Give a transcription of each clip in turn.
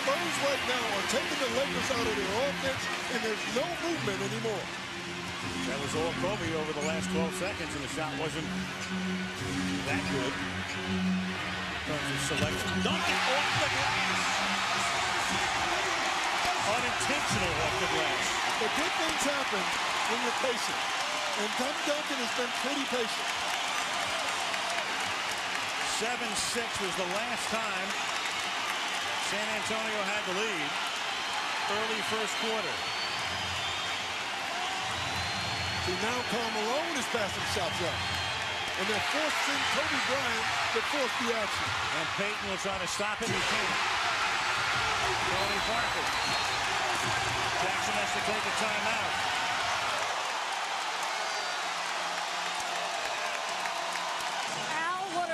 Spurs right now are taking the Lakers out of their offense, and there's no movement anymore. That was all Kobe over the last 12 seconds, and the shot wasn't that good. In terms of selection. Duncan off the glass. Unintentional off the glass. But good things happen when you're patient. And Duncan has been pretty patient. 7-6 was the last time San Antonio had the lead. Early first quarter. See, now Karl Malone is passing shots up. And they're forcing Kobe Bryant to force the action. And Payton will try to stop it. He can't. Tony Parker. Jackson has to take a timeout.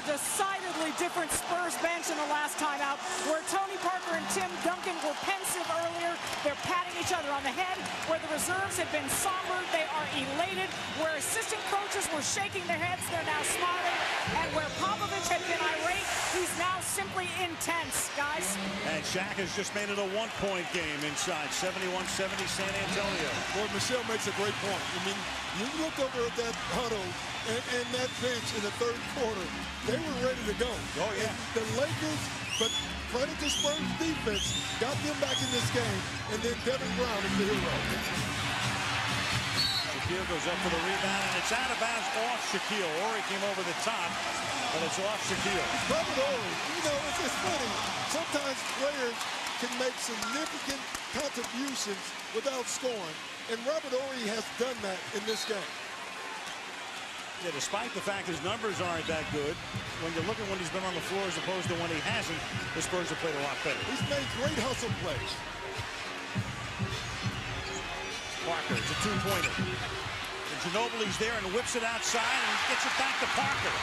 Decidedly different Spurs bench in the last timeout, where Tony Parker and Tim Duncan were pensive earlier. They're patting each other on the head. Where the reserves had been somber, they are elated. Where assistant coaches were shaking their heads, they're now smiling. And where Popovich had been irate, he's now simply intense, guys. And Shaq has just made it a one-point game inside. 71-70 San Antonio. Boy, Michelle makes a great point. I mean, you look over at that huddle and that bench in the third quarter, they were ready to go. Oh, yeah. And the Lakers, but credit to Spurs defense, got them back in this game, and then Devin Brown is the hero. Shaquille goes up for the rebound, and it's out of bounds off Shaquille. Horry came over the top, but it's off Shaquille. Robert Horry, you know, it's funny. Sometimes players can make significant contributions without scoring, and Robert Horry has done that in this game. Yeah, despite the fact his numbers aren't that good, when you look at when he's been on the floor as opposed to when he hasn't, the Spurs have played a lot better. He's made great hustle plays. Parker, it's a two-pointer. And Ginobili's there and whips it outside and gets it back to Parker.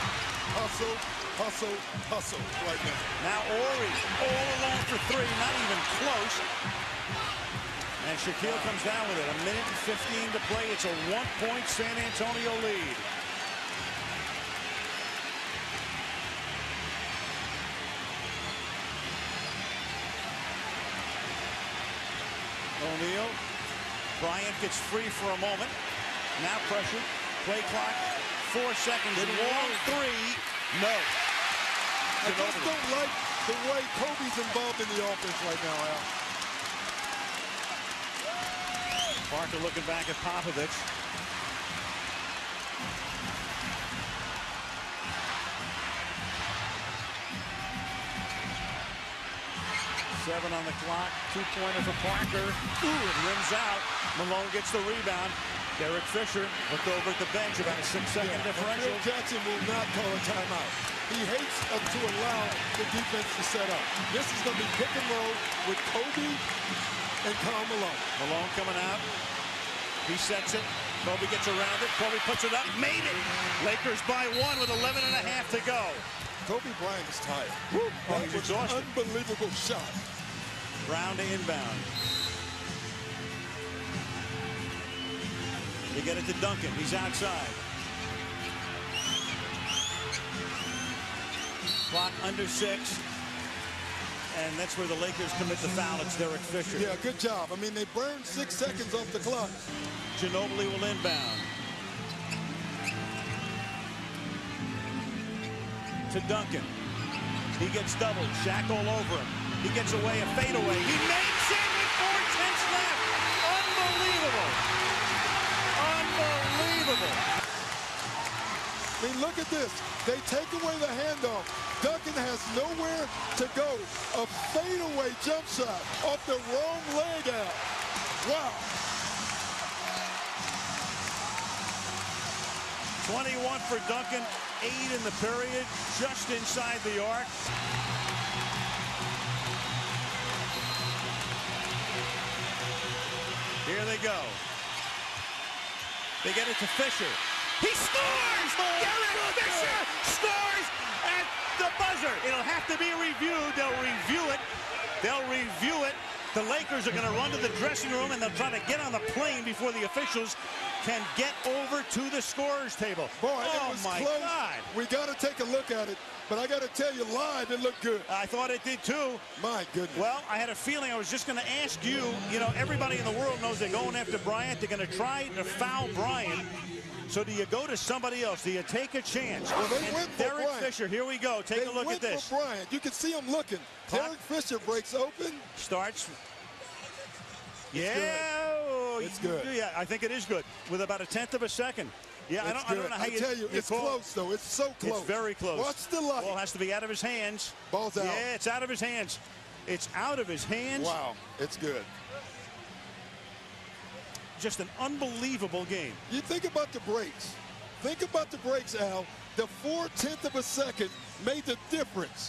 Hustle, hustle, hustle right now. Now Horry all alone for three, not even close. And Shaquille comes down with it. 1:15 to play. It's a one-point San Antonio lead. O'Neal. Bryant gets free for a moment. Now pressure. Play clock. 4 seconds. Long three. No. I just don't like the way Kobe's involved in the offense right now, Al. Parker looking back at Popovich. Seven on the clock. Two-pointer for Parker. Ooh, it rims out. Malone gets the rebound. Derek Fisher looked over at the bench. About a 6-second differential. Phil Jackson will not call a timeout. He hates to allow the defense to set up. This is going to be pick and roll with Kobe and Karl Malone. Malone coming out. He sets it. Kobe gets around it. Kobe puts it up. Made it. Lakers by one with 11.5 to go. Kobe Bryant is tired. Woo. Oh, That he's was an exhausted. unbelievable shot. Brown to inbound. They get it to Duncan. He's outside. Clock under 6. And that's where the Lakers commit the foul. It's Derek Fisher. Yeah, good job. I mean, they burned 6 seconds off the clock. Ginobili will inbound. To Duncan. He gets doubled. Shaq all over him. He gets away a fadeaway. He makes it with 4:10 left. Unbelievable. Unbelievable. I mean, look at this. They take away the handoff. Duncan has nowhere to go. A fadeaway jump shot off the wrong leg out. Wow. 21 for Duncan, 8 in the period, just inside the arc. Here they go. They get it to Fisher. He scores! Derek Fisher scores at the buzzer. It'll have to be reviewed. They'll review it. They'll review it. The Lakers are going to run to the dressing room, and they'll try to get on the plane before the officials can get over to the scorer's table. Boy, oh it was my close. God. We got to take a look at it. But I got to tell you, live, it looked good. I thought it did too. My goodness. Well, I had a feeling I was just going to ask you, you know, everybody in the world knows they're going after Bryant. They're going to try to foul Bryant. So do you go to somebody else? Do you take a chance? Well, they went for Derek Bryant. Fisher, here we go. Take a look at this. For Bryant. You can see him looking. Clock. Derek Fisher breaks open. Starts. Yeah. It's good. Yeah, I think it is good. With about 1/10 of a second. Yeah, I don't know how you tell you, it's call. close, though. It's so close. It's very close. Watch the light. Ball has to be out of his hands. Ball's out. Yeah, it's out of his hands. It's out of his hands. Wow, it's good. Just an unbelievable game. You think about the breaks. Think about the breaks, Al. The 4/10 of a second made the difference.